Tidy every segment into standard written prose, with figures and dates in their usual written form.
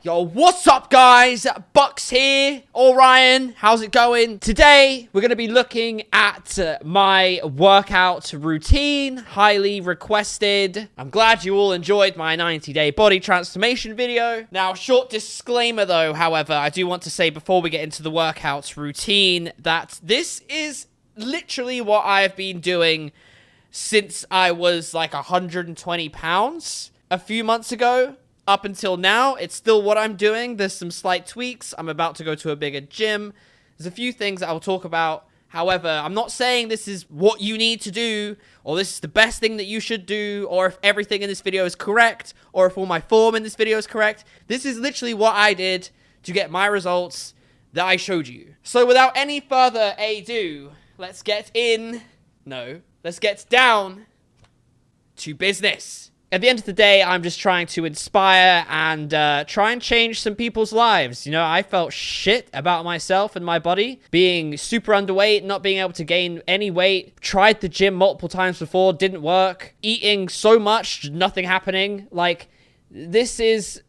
Yo, what's up, guys? Bucks here. Orion, how's it going? Today, we're going to be looking at my workout routine. Highly requested. I'm glad you all enjoyed my 90-day body transformation video. Now, short disclaimer, though, however, I do want to say before we get into the workout routine that this is literally what I've been doing since I was like 120 pounds a few months ago. Up until now, it's still what I'm doing. There's some slight tweaks. I'm about to go to a bigger gym. There's a few things that I'll talk about. However, I'm not saying this is what you need to do, or this is the best thing that you should do, or if everything in this video is correct, or if all my form in this video is correct. This is literally what I did to get my results that I showed you. So without any further ado, let's get down to business. At the end of the day, I'm just trying to inspire and try and change some people's lives. You know, I felt shit about myself and my body, being super underweight, not being able to gain any weight. Tried the gym multiple times before, didn't work. Eating so much, nothing happening. Like, this is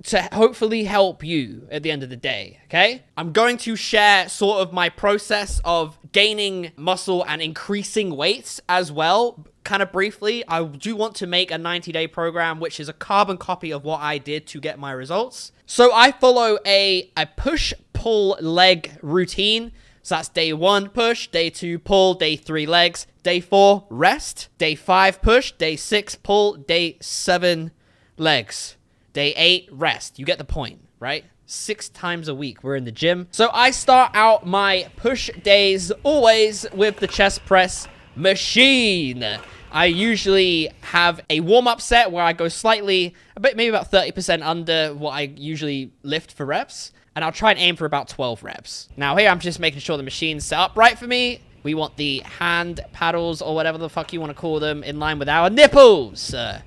to hopefully help you at the end of the day, okay? I'm going to share sort of my process of gaining muscle and increasing weights as well. Kind of briefly, I do want to make a 90-day program, which is a carbon copy of what I did to get my results. So I follow a push-pull-leg routine. So that's day 1, push, day 2, pull, day 3, legs, day 4, rest, day 5, push, day 6, pull, day 7, legs, day 8, rest. You get the point, right? 6 times a week we're in the gym. So I start out my push days always with the chest press machine. I usually have a warm-up set where I go slightly, maybe about 30% under what I usually lift for reps, and I'll try and aim for about 12 reps. Now here I'm just making sure the machine's set up right for me. We want the hand paddles or whatever the fuck you want to call them in line with our nipples. Here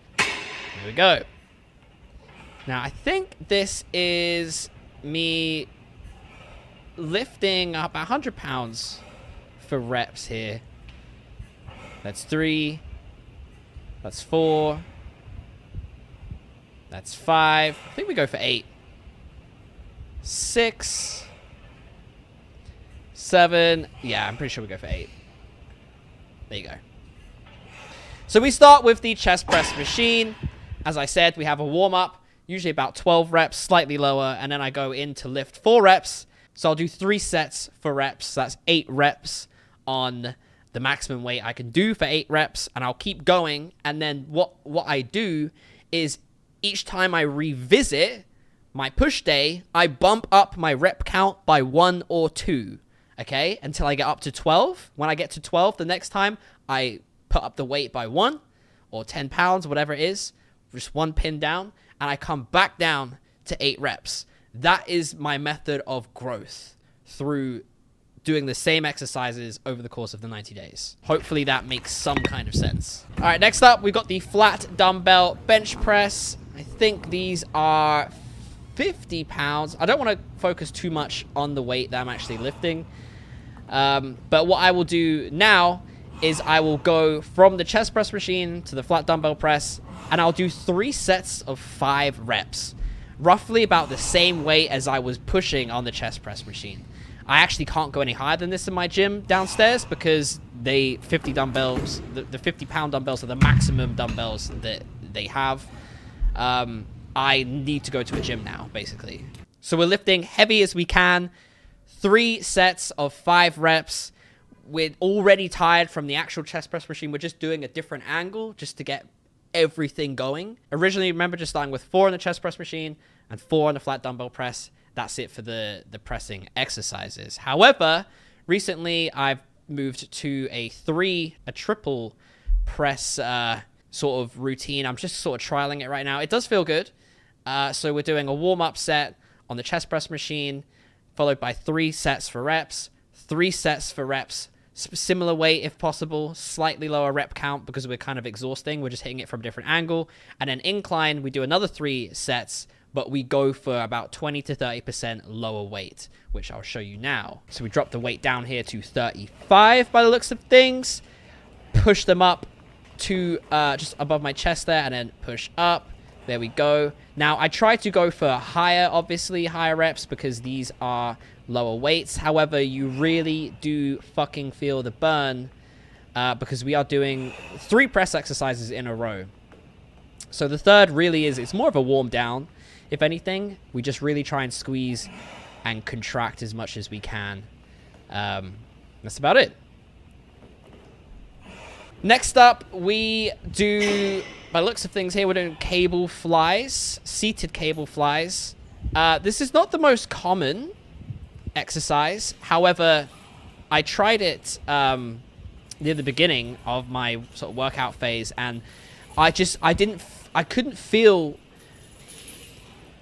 we go. Now I think this is me lifting up 100 pounds for reps here. That's 3. That's 4. That's 5. I think we go for 8. 6. 7. Yeah, I'm pretty sure we go for 8. There you go. So we start with the chest press machine. As I said, we have a warm-up, usually about 12 reps, slightly lower, and then I go in to lift 4 reps. So I'll do 3 sets for reps. So that's 8 reps on the maximum weight I can do for 8 reps, and I'll keep going. And then what I do is each time I revisit my push day, I bump up my rep count by 1 or 2, okay, until I get up to 12. When I get to 12 the next time, I put up the weight by 1 or 10 pounds, whatever it is, just 1 pin down, and I come back down to 8 reps. That is my method of growth through doing the same exercises over the course of the 90 days. Hopefully that makes some kind of sense. All right, next up, we've got the flat dumbbell bench press. I think these are 50 pounds. I don't want to focus too much on the weight that I'm actually lifting. But what I will do now is I will go from the chest press machine to the flat dumbbell press, and I'll do 3 sets of 5 reps. Roughly about the same weight as I was pushing on the chest press machine. I actually can't go any higher than this in my gym downstairs because the 50 dumbbells, the 50-pound dumbbells are the maximum dumbbells that they have. I need to go to a gym now, basically. So we're lifting heavy as we can. 3 sets of 5 reps. We're already tired from the actual chest press machine. We're just doing a different angle just to get everything going. Originally, remember, just starting with 4 on the chest press machine and 4 on the flat dumbbell press. That's it for the pressing exercises. However, recently I've moved to a triple press sort of routine. I'm just sort of trialing it right now. It does feel good. So we're doing a warm-up set on the chest press machine, followed by 3 sets for reps, 3 sets for reps, similar weight if possible, slightly lower rep count because we're kind of exhausting. We're just hitting it from a different angle. And then incline, we do another 3 sets, but we go for about 20 to 30% lower weight, which I'll show you now. So we drop the weight down here to 35 by the looks of things, push them up to just above my chest there, and then push up, There we go. Now, I try to go for obviously higher reps because these are lower weights. However, you really do fucking feel the burn because we are doing 3 press exercises in a row. So the third really it's more of a warm down. If anything, we just really try and squeeze and contract as much as we can. That's about it. Next up, we do, by the looks of things here, we're doing cable flies, seated cable flies. This is not the most common exercise. However, I tried it near the beginning of my sort of workout phase, and I couldn't feel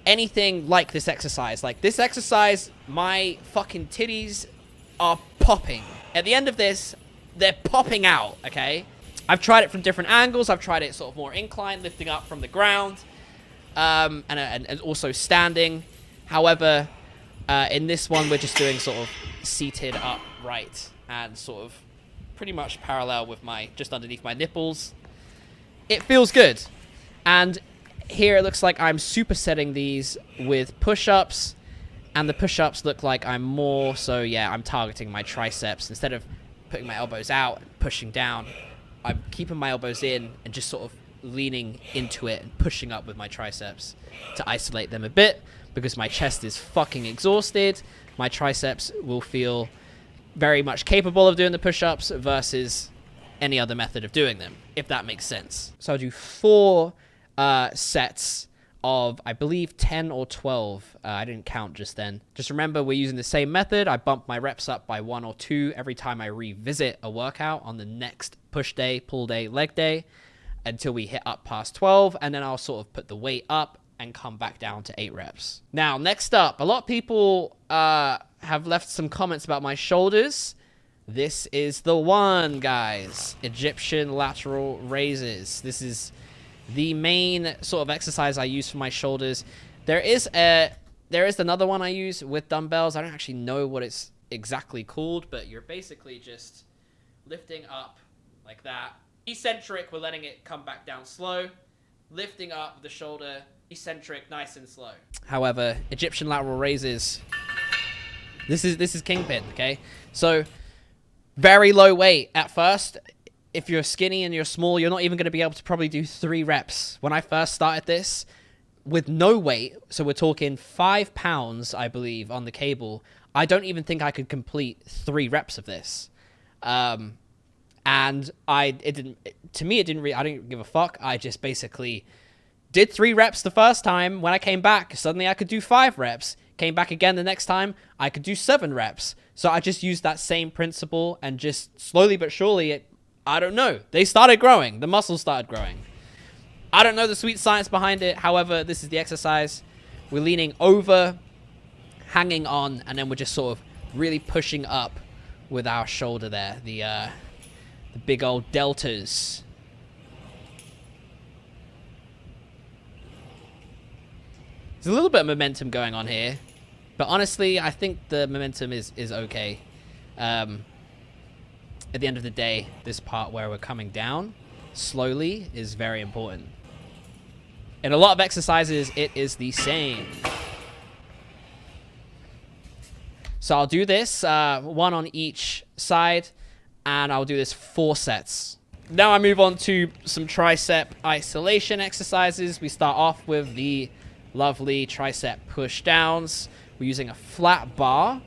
anything like this exercise. Like this exercise, my fucking titties are popping. At the end of this, they're popping out, okay? I've tried it from different angles. I've tried it sort of more inclined, lifting up from the ground, and also standing. However, in this one, we're just doing sort of seated upright and sort of pretty much parallel with just underneath my nipples. It feels good. And here it looks like I'm supersetting these with push-ups, and the push-ups look like I'm more so, yeah, I'm targeting my triceps. Instead of putting my elbows out and pushing down, I'm keeping my elbows in and just sort of leaning into it and pushing up with my triceps to isolate them a bit, because my chest is fucking exhausted. My triceps will feel very much capable of doing the push-ups versus any other method of doing them, if that makes sense. So I'll do 4 sets of, I believe, 10 or 12. I didn't count just then. Just remember, we're using the same method. I bump my reps up by 1 or 2 every time I revisit a workout on the next push day, pull day, leg day, until we hit up past 12, and then I'll sort of put the weight up and come back down to 8 reps. Now, next up, a lot of people have left some comments about my shoulders. This is the one, guys. Egyptian lateral raises. This is the main sort of exercise I use for my shoulders. There is another one I use with dumbbells. I don't actually know what it's exactly called, but you're basically just lifting up like that. Eccentric, we're letting it come back down slow. Lifting up the shoulder, eccentric, nice and slow. However, Egyptian lateral raises, this is kingpin, okay? So very low weight at first. If you're skinny and you're small, you're not even going to be able to probably do 3 reps. When I first started this, with no weight, so we're talking 5 pounds, I believe, on the cable, I don't even think I could complete 3 reps of this. And I didn't give a fuck. I just basically did 3 reps the first time. When I came back, suddenly I could do 5 reps. Came back again the next time, I could do 7 reps. So I just used that same principle, and just slowly but surely, I don't know, they started growing. The muscles started growing. I don't know the sweet science behind it. However, this is the exercise. We're leaning over, hanging on, and then we're just sort of really pushing up with our shoulder there. The big old deltas. There's a little bit of momentum going on here, but honestly, I think the momentum is okay. At the end of the day, this part where we're coming down slowly is very important. In a lot of exercises, it is the same. So I'll do this, 1 on each side, and I'll do this 4 sets. Now I move on to some tricep isolation exercises. We start off with the lovely tricep push downs. We're using a flat bar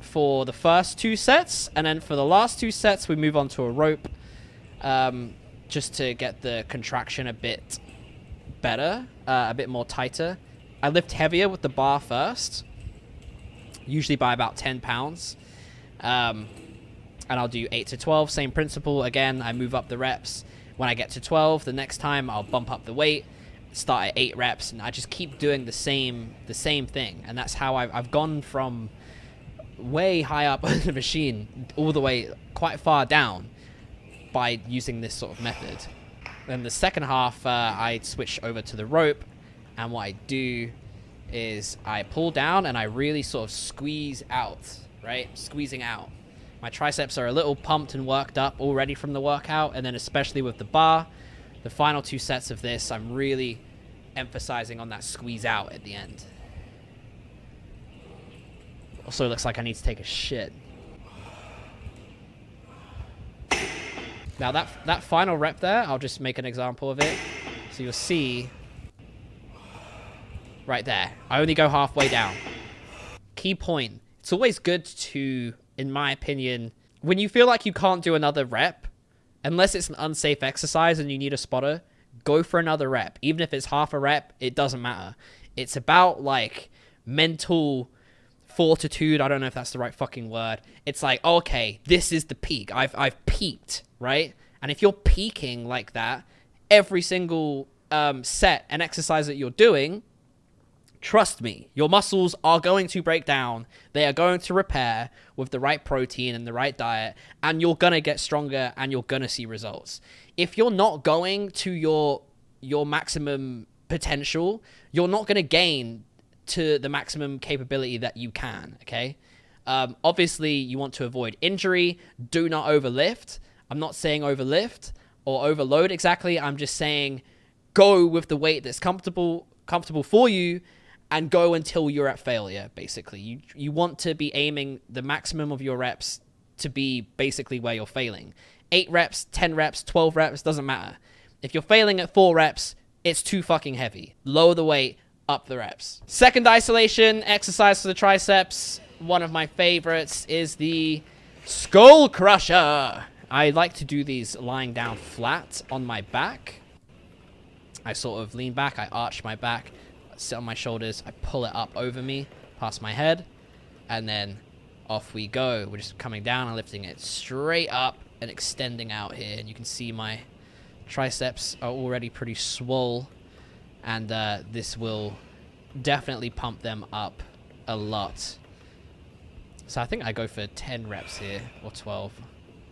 for the first 2 sets, and then for the last 2 sets, we move on to a rope just to get the contraction a bit better, a bit more tighter. I lift heavier with the bar first, usually by about 10 pounds. And I'll do 8 to 12, same principle. Again, I move up the reps. When I get to 12, the next time I'll bump up the weight, start at 8 reps, and I just keep doing the same thing. And that's how I've gone from way high up on the machine all the way quite far down by using this sort of method. Then the second half, I switch over to the rope, and what I do is I pull down and I really sort of squeeze out, right? Squeezing out. My triceps are a little pumped and worked up already from the workout, and then especially with the bar, The final 2 sets of this, I'm really emphasizing on that squeeze out at the end. Also, it looks like I need to take a shit. Now that final rep there, I'll just make an example of it. So you'll see right there, I only go halfway down. Key point. It's always good to, in my opinion, when you feel like you can't do another rep, unless it's an unsafe exercise and you need a spotter, go for another rep. Even if it's half a rep, it doesn't matter. It's about like mental fortitude. I don't know if that's the right fucking word. It's like, okay, this is the peak. I've peaked, right? And if you're peaking like that, every single set and exercise that you're doing, trust me, your muscles are going to break down. They are going to repair with the right protein and the right diet, and you're going to get stronger and you're going to see results. If you're not going to your maximum potential, you're not going to gain to the maximum capability that you can, okay? Obviously, you want to avoid injury. Do not overlift. I'm not saying overlift or overload exactly. I'm just saying go with the weight that's comfortable for you, and go until you're at failure, basically. You want to be aiming the maximum of your reps to be basically where you're failing. 8 reps, 10 reps, 12 reps, doesn't matter. If you're failing at 4 reps, it's too fucking heavy. Lower the weight, up the reps. Second isolation exercise for the triceps, one of my favorites, is the skull crusher. I like to do these lying down flat on my back. I sort of lean back, I arch my back, sit on my shoulders, I pull it up over me, past my head, and then off we go. We're just coming down and lifting it straight up and extending out here. And you can see my triceps are already pretty swole, and this will definitely pump them up a lot. So I think I go for 10 reps here, or 12.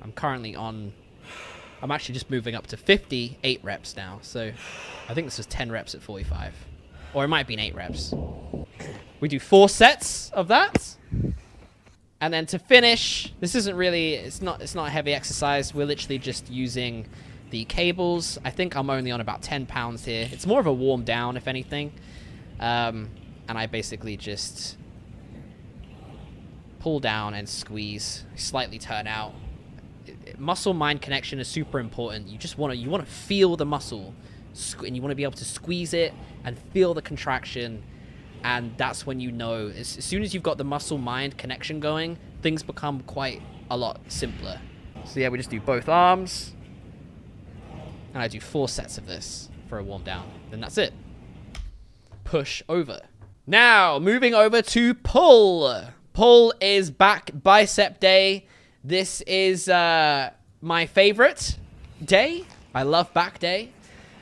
I'm actually just moving up to 58 reps now. So I think this was 10 reps at 45. Or it might have been 8 reps. We do 4 sets of that. And then to finish, this isn't really, it's not a heavy exercise. We're literally just using the cables. I think I'm only on about 10 pounds here. It's more of a warm down, if anything. And I basically just pull down and squeeze, slightly turn out. Muscle-mind connection is super important. You just want to feel the muscle, and you want to be able to squeeze it and feel the contraction, and that's when you know, as soon as you've got the muscle-mind connection going, things become quite a lot simpler. So yeah, we just do both arms, and I do 4 sets of this for a warm down. Then that's it. Push over. Now, moving over to pull. Pull is back bicep day. This is my favorite day. I love back day.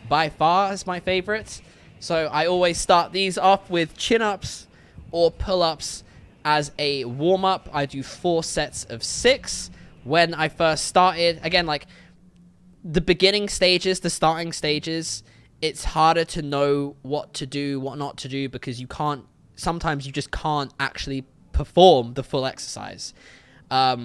By far is my favorite. So I always start these off with chin-ups or pull-ups as a warm-up. I do 4 sets of 6. When I first started, again, like the beginning stages, the starting stages, it's harder to know what to do, what not to do, because sometimes you just can't actually perform the full exercise.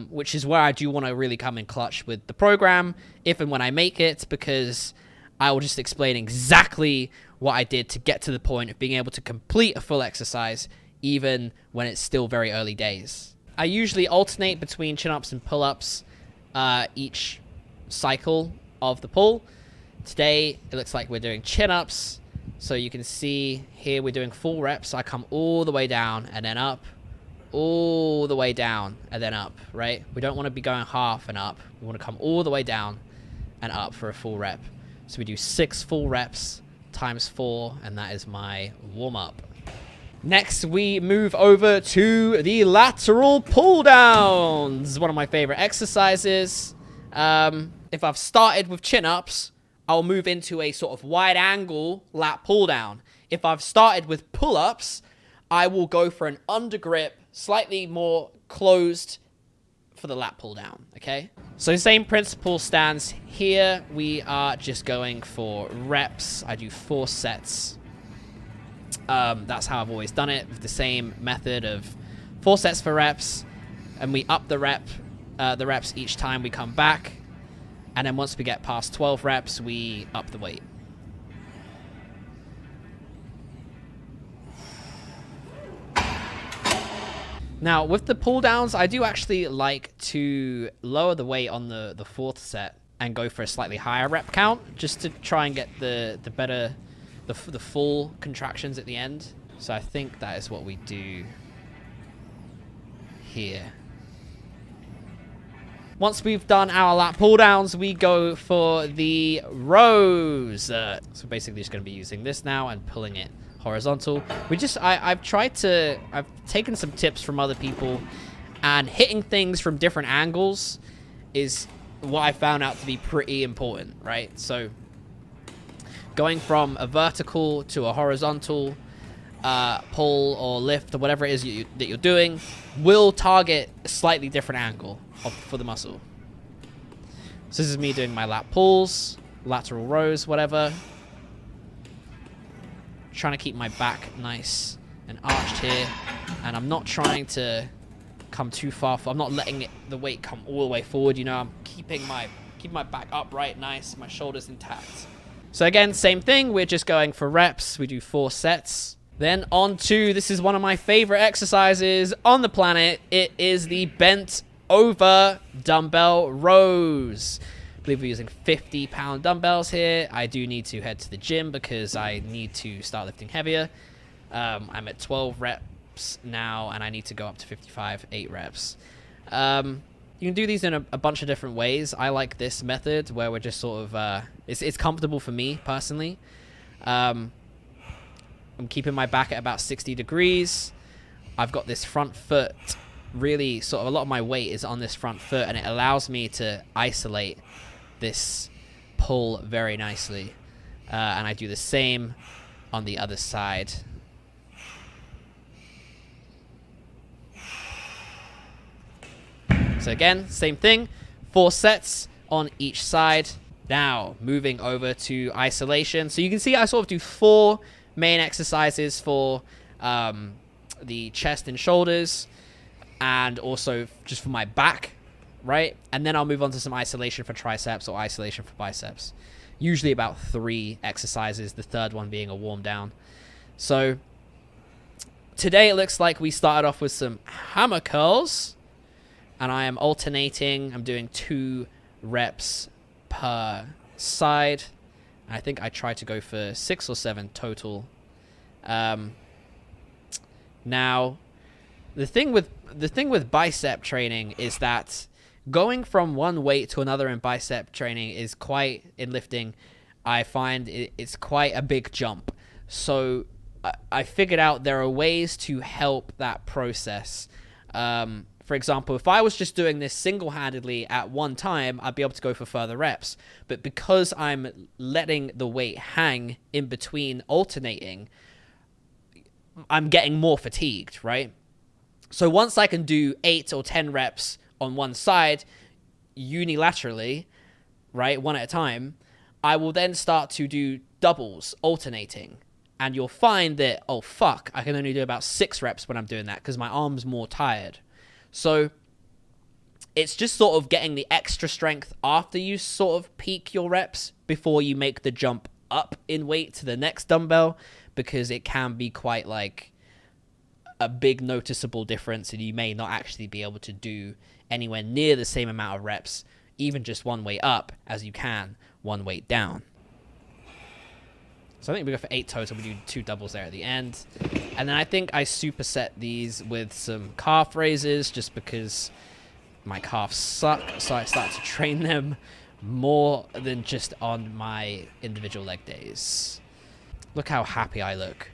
Which is where I do want to really come in clutch with the program, if and when I make it, because I will just explain exactly what I did to get to the point of being able to complete a full exercise, even when it's still very early days. I usually alternate between chin-ups and pull-ups each cycle of the pull. Today, it looks like we're doing chin-ups. So you can see here we're doing full reps. I come all the way down and then up, all the way down and then up, right? We don't want to be going half and up. We want to come all the way down and up for a full rep. So we do 6 full reps times 4, and that is my warm-up. Next, we move over to the lateral pull downs, one of my favorite exercises. If I've started with chin-ups, I'll move into a sort of wide angle lat pull down. If I've started with pull-ups, I will go for an undergrip, slightly more closed for the lat pull down, okay? So same principle stands here. We are just going for reps. I do 4 sets. That's how I've always done it, with the same method of 4 sets for reps, and we up the reps each time we come back. And then once we get past 12 reps, we up the weight. Now, with the pull downs, I do actually like to lower the weight on the fourth set and go for a slightly higher rep count, just to try and get the full contractions at the end. So I think that is what we do here. Once we've done our lat pull downs, we go for the rows. So basically just going to be using this now and pulling it horizontal. I've taken some tips from other people, and hitting things from different angles is what I found out to be pretty important, right? So going from a vertical to a horizontal pull or lift or whatever it is that you're doing will target a slightly different angle for the muscle. So this is me doing my lat pulls, lateral rows, whatever. Trying to keep my back nice and arched here, and I'm not trying to come too far. I'm not letting the weight come all the way forward. You know, I'm keeping my back upright, nice, my shoulders intact. So again, same thing. We're just going for reps. We do 4 sets. Then on to, this is one of my favorite exercises on the planet. It is the bent over dumbbell rows. I believe we're using 50-pound dumbbells here. I do need to head to the gym because I need to start lifting heavier. I'm at 12 reps now, and I need to go up to 55, 8 reps. You can do these in a bunch of different ways. I like this method where we're just sort of, it's comfortable for me personally. I'm keeping my back at about 60 degrees. I've got this front foot, really sort of a lot of my weight is on this front foot, and it allows me to isolate this pull very nicely. And I do the same on the other side. So again, same thing, 4 sets on each side. Now, moving over to isolation. So you can see I sort of do 4 main exercises for the chest and shoulders, and also just for my back, right? And then I'll move on to some isolation for triceps or isolation for biceps. Usually about 3 exercises, the third one being a warm down. So today it looks like we started off with some hammer curls, and I am alternating. I'm doing 2 reps per side. I think I tried to go for 6 or 7 total. Now, the thing with bicep training is that going from one weight to another in bicep training is quite, in lifting, I find it's quite a big jump. So I figured out there are ways to help that process. For example, if I was just doing this single-handedly at one time, I'd be able to go for further reps. But because I'm letting the weight hang in between alternating, I'm getting more fatigued, right? So once I can do 8 or 10 reps on one side unilaterally, right, one at a time, I will then start to do doubles, alternating. And you'll find that, oh, fuck, I can only do about 6 reps when I'm doing that because my arm's more tired. So it's just sort of getting the extra strength after you sort of peak your reps before you make the jump up in weight to the next dumbbell, because it can be quite like a big noticeable difference, and you may not actually be able to do anywhere near the same amount of reps, even just one weight up, as you can one weight down. So I think we go for 8 total. We do 2 doubles there at the end. And then I think I superset these with some calf raises just because my calves suck. So I start to train them more than just on my individual leg days. Look how happy I look.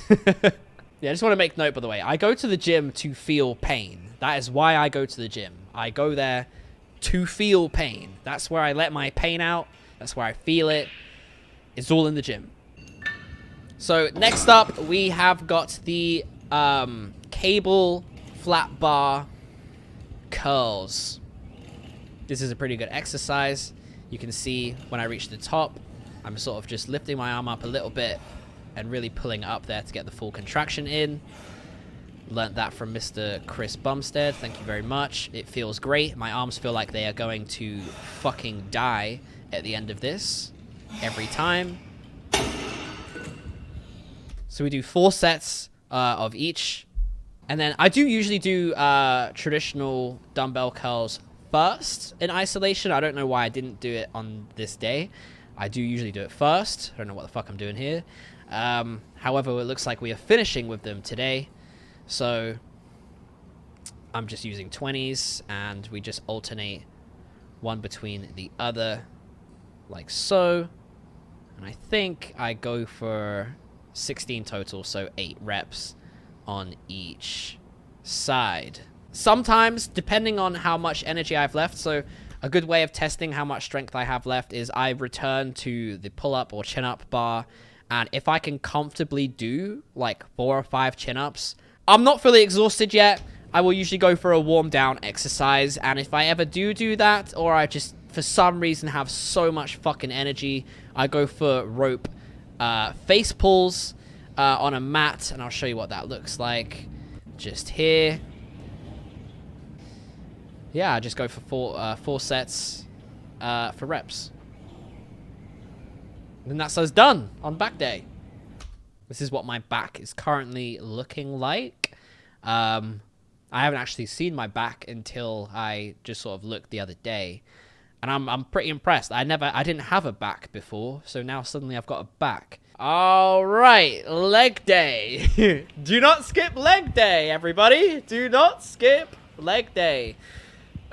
Yeah, I just want to make note, by the way. I go to the gym to feel pain. That is why I go to the gym. I go there to feel pain. That's where I let my pain out. That's where I feel it. It's all in the gym. So next up, we have got the cable flat bar curls. This is a pretty good exercise. You can see when I reach the top, I'm sort of just lifting my arm up a little bit and really pulling it up there to get the full contraction in. Learned that from Mr. Chris Bumstead. Thank you very much. It feels great. My arms feel like they are going to fucking die at the end of this. Every time. So we do 4 sets of each. And then I do usually do traditional dumbbell curls first in isolation. I don't know why I didn't do it on this day. I do usually do it first. I don't know what the fuck I'm doing here. However, it looks like we are finishing with them today. So I'm just using 20s, and we just alternate one between the other, like so. And I think I go for 16 total, so 8 reps on each side. Sometimes, depending on how much energy I've left, so a good way of testing how much strength I have left is I return to the pull-up or chin-up bar, and if I can comfortably do like 4 or 5 chin-ups, I'm not fully exhausted yet, I will usually go for a warm-down exercise, and if I ever do that, or I just for some reason have so much fucking energy, I go for rope face pulls on a mat, and I'll show you what that looks like just here. Yeah, I just go for 4 sets for reps. And that's us done on back day. This is what my back is currently looking like. I haven't actually seen my back until I just sort of looked the other day. And I'm pretty impressed. I didn't have a back before, so now suddenly I've got a back. All right, leg day. Do not skip leg day, everybody. Do not skip leg day.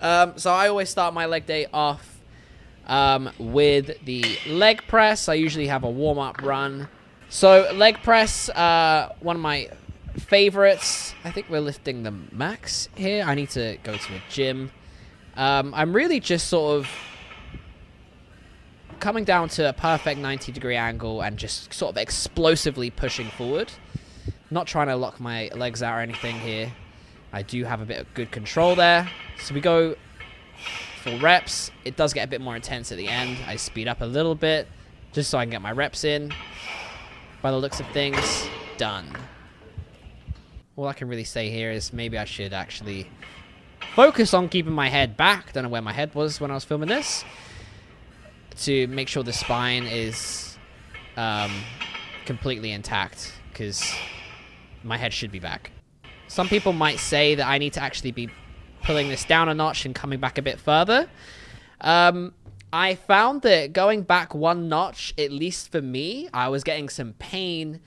So I always start my leg day off with the leg press. I usually have a warm-up run. So leg press, one of my favorites. I think we're lifting the max here. I need to go to a gym. I'm really just sort of coming down to a perfect 90-degree angle and just sort of explosively pushing forward. Not trying to lock my legs out or anything here. I do have a bit of good control there. So we go for reps. It does get a bit more intense at the end. I speed up a little bit just so I can get my reps in. By the looks of things, done. All I can really say here is maybe I should actually focus on keeping my head back. Don't know where my head was when I was filming this. To make sure the spine is completely intact, because my head should be back. Some people might say that I need to actually be pulling this down a notch and coming back a bit further. I found that going back 1 notch, at least for me, I was getting some pain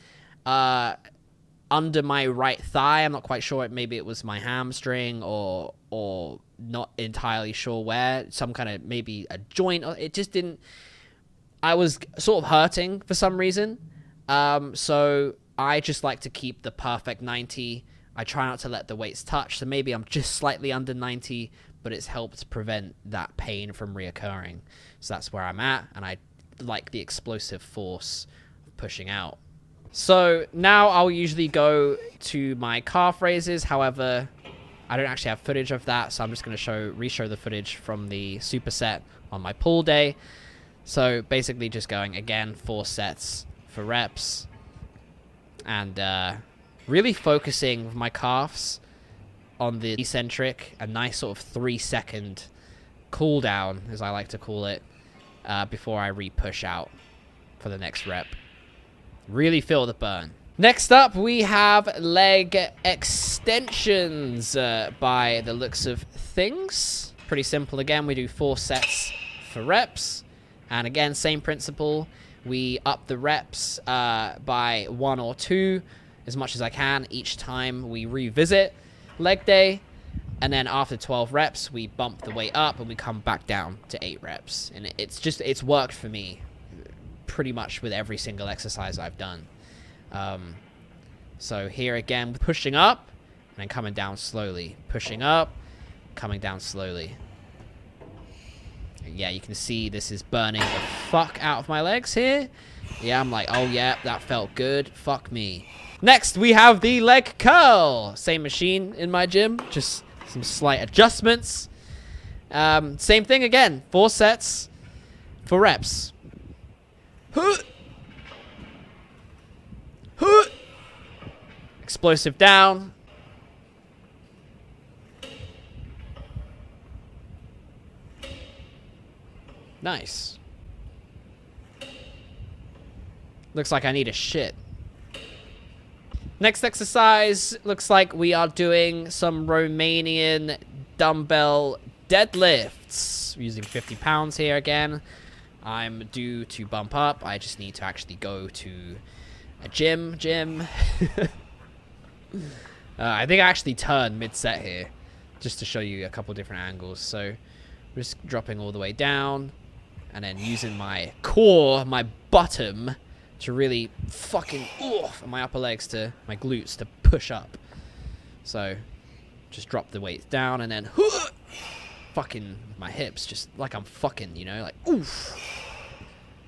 under my right thigh. I'm not quite sure. Maybe it was my hamstring or not entirely sure where. Some kind of maybe a joint. It just didn't. I was sort of hurting for some reason. So I just like to keep the perfect 90. I try not to let the weights touch. So maybe I'm just slightly under 90, but it's helped prevent that pain from reoccurring. So that's where I'm at. And I like the explosive force of pushing out. So now I'll usually go to my calf raises. However, I don't actually have footage of that, so I'm just going to re-show the footage from the superset on my pull day. So basically just going, again, 4 sets for reps. And really focusing with my calves on the eccentric, a nice sort of 3-second cool down, as I like to call it, before I re-push out for the next rep. Really feel the burn. Next up, we have leg extensions by the looks of things. Pretty simple again. We do 4 sets for reps. And again, same principle. We up the reps by 1 or 2 as much as I can each time we revisit leg day. And then after 12 reps, we bump the weight up and we come back down to 8 reps. And it's worked for me pretty much with every single exercise I've done. So here again, pushing up and then coming down slowly. Pushing up, coming down slowly. Yeah, you can see this is burning the fuck out of my legs here. Yeah, I'm like, oh yeah, that felt good. Fuck me. Next, we have the leg curl. Same machine in my gym, just some slight adjustments. Same thing again, 4 sets for reps. Explosive down, Nice. Looks like I need a shit. Next exercise, looks like we are doing some Romanian dumbbell deadlifts. We're using 50 pounds here again. I'm due to bump up. I just need to actually go to a gym. I think I actually turned mid-set here, just to show you a couple different angles. So we're just dropping all the way down, and then using my core, my bottom, to really fucking and my upper legs to my glutes to push up. So just drop the weight down, and then fucking my hips, just like I'm fucking, you know, like oof,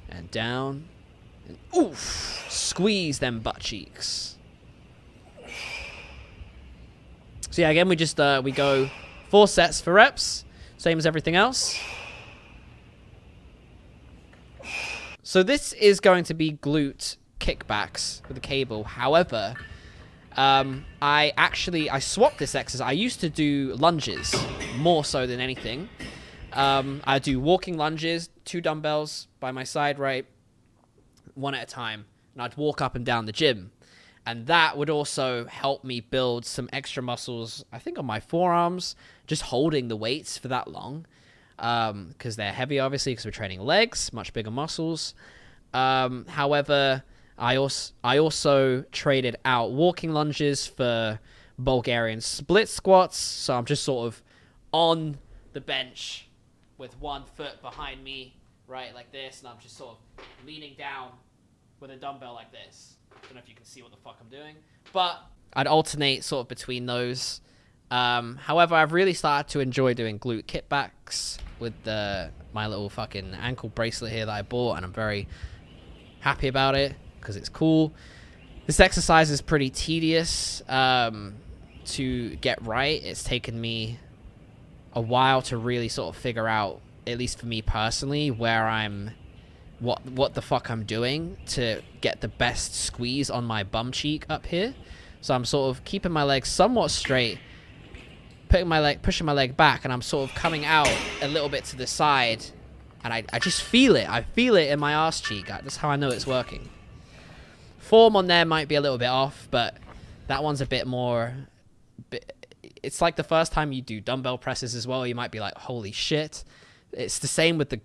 and down, and oof, squeeze them butt cheeks. So yeah, again, we just we go 4 sets for reps, same as everything else. So this is going to be glute kickbacks with a cable. However, I swapped this exercise. I used to do lunges more so than anything. I do walking lunges, 2 dumbbells by my side, right, 1 at a time, and I'd walk up and down the gym. And that would also help me build some extra muscles, I think, on my forearms, just holding the weights for that long. Because they're heavy, obviously, because we're training legs, much bigger muscles. However, I also traded out walking lunges for Bulgarian split squats. So I'm just sort of on the bench with 1 foot behind me, right, like this, and I'm just sort of leaning down with a dumbbell like this. I don't know if you can see what the fuck I'm doing, but I'd alternate sort of between those. However, I've really started to enjoy doing glute kickbacks with my little fucking ankle bracelet here that I bought, and I'm very happy about it because it's cool. This exercise is pretty tedious to get right. It's taken me a while to really sort of figure out, at least for me personally, where what the fuck I'm doing to get the best squeeze on my bum cheek up here. So I'm sort of keeping my legs somewhat straight, pushing my leg back, and I'm sort of coming out a little bit to the side, and I just feel it. I feel it in my arse cheek. That's how I know it's working. Form on there might be a little bit off, but that one's a bit more. It's like the first time you do dumbbell presses as well. You might be like, holy shit. It's the same with the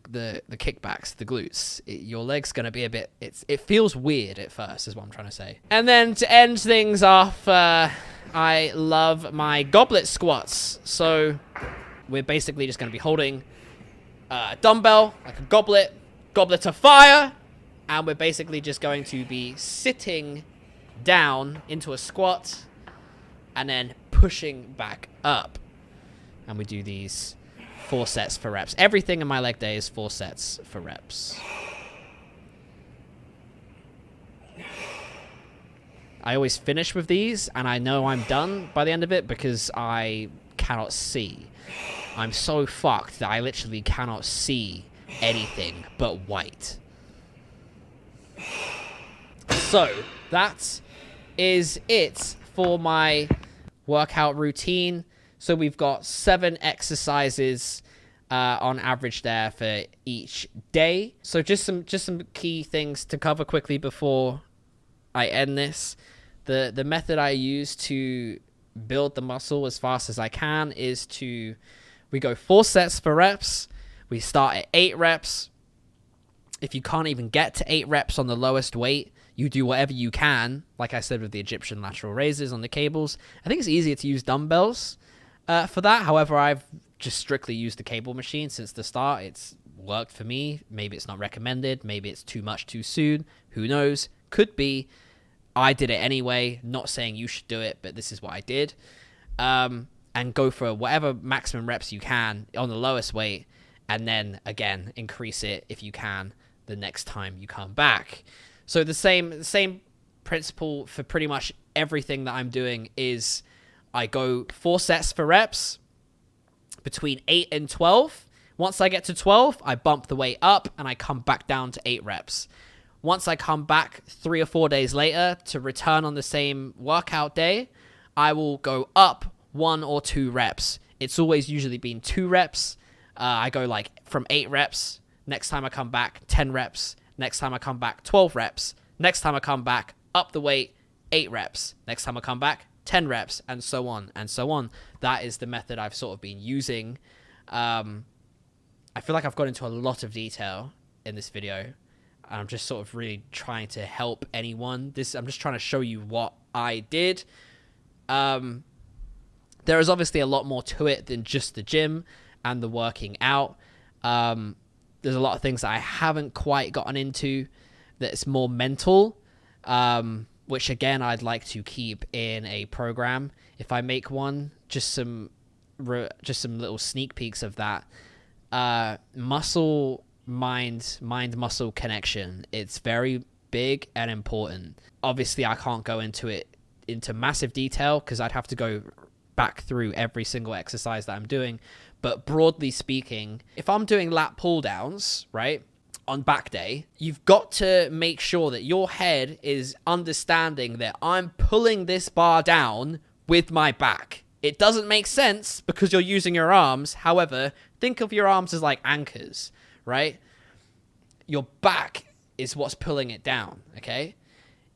kickbacks, the glutes. Your leg's going to be a bit... It feels weird at first, is what I'm trying to say. And then to end things off, I love my goblet squats. So we're basically just going to be holding a dumbbell, like a goblet of fire. And we're basically just going to be sitting down into a squat and then pushing back up. And we do these 4 sets for reps. Everything in my leg day is 4 sets for reps. I always finish with these, and I know I'm done by the end of it because I cannot see. I'm so fucked that I literally cannot see anything but white. So, that is it for my workout routine. So we've got 7 exercises on average there for each day. So just some key things to cover quickly before I end this. The method I use to build the muscle as fast as I can is we go 4 sets for reps. We start at 8 reps. If you can't even get to 8 reps on the lowest weight, you do whatever you can. Like I said with the Egyptian lateral raises on the cables. I think it's easier to use dumbbells for that. However, I've just strictly used the cable machine since the start. It's worked for me. Maybe it's not recommended. Maybe it's too much too soon. Who knows? Could be. I did it anyway. Not saying you should do it, but this is what I did. And go for whatever maximum reps you can on the lowest weight. And then, again, increase it if you can the next time you come back. So the same principle for pretty much everything that I'm doing is I go 4 sets for reps between 8 and 12. Once I get to 12, I bump the weight up and I come back down to 8 reps. Once I come back 3 or 4 days later to return on the same workout day, I will go up 1 or 2 reps. It's always usually been 2 reps. I go like from 8 reps Next time I come back, 10 reps. Next time I come back, 12 reps. Next time I come back, up the weight, 8 reps. Next time I come back, 10 reps, and so on and so on. That is the method I've sort of been using. I feel like I've got into a lot of detail in this video, and I'm just sort of really trying to help anyone. I'm just trying to show you what I did. There is obviously a lot more to it than just the gym and the working out. There's a lot of things that I haven't quite gotten into that's more mental, which again, I'd like to keep in a program. If I make one, just some little sneak peeks of that. Muscle, mind-muscle connection. It's very big and important. Obviously, I can't go into massive detail because I'd have to go back through every single exercise that I'm doing. But broadly speaking, if I'm doing lat pull downs, right, on back day, you've got to make sure that your head is understanding that I'm pulling this bar down with my back. It doesn't make sense because you're using your arms. However, think of your arms as like anchors, right? Your back is what's pulling it down, okay?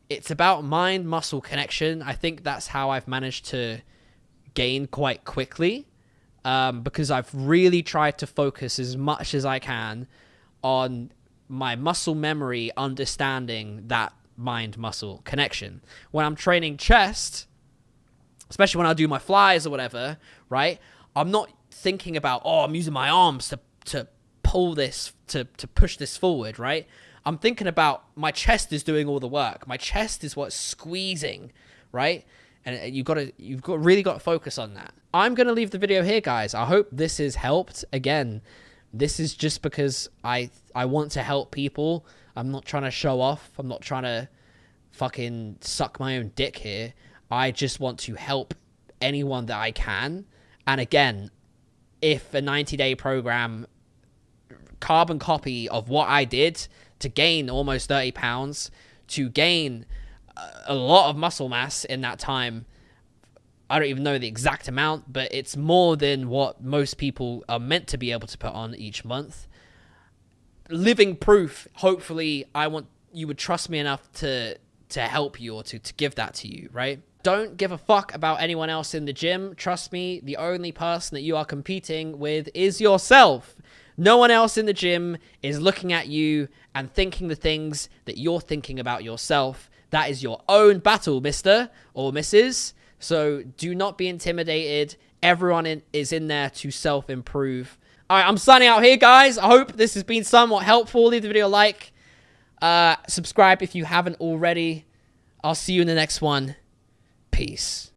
It's about mind-muscle connection. I think that's how I've managed to gain quite quickly, because I've really tried to focus as much as I can on my muscle memory, understanding that mind-muscle connection. When I'm training chest, especially when I do my flies or whatever, right, I'm not thinking about, oh, I'm using my arms to pull this, to push this forward, right? I'm thinking about my chest is doing all the work. My chest is what's squeezing, right? And you've really got to focus on that. I'm going to leave the video here, guys. I hope this has helped. Again, this is just because I want to help people. I'm not trying to show off. I'm not trying to fucking suck my own dick here. I just want to help anyone that I can. And again, if a 90-day program, carbon copy of what I did to gain almost 30 pounds, to gain a lot of muscle mass in that time, I don't even know the exact amount, but it's more than what most people are meant to be able to put on each month. Living proof. Hopefully, I want you would trust me enough to help you, or to give that to you, right? Don't give a fuck about anyone else in the gym. Trust me, the only person that you are competing with is yourself. No one else in the gym is looking at you and thinking the things that you're thinking about yourself. That is your own battle, Mr. or Mrs. So do not be intimidated. Everyone is in there to self-improve. All right, I'm signing out here, guys. I hope this has been somewhat helpful. Leave the video a like. Subscribe if you haven't already. I'll see you in the next one. Peace.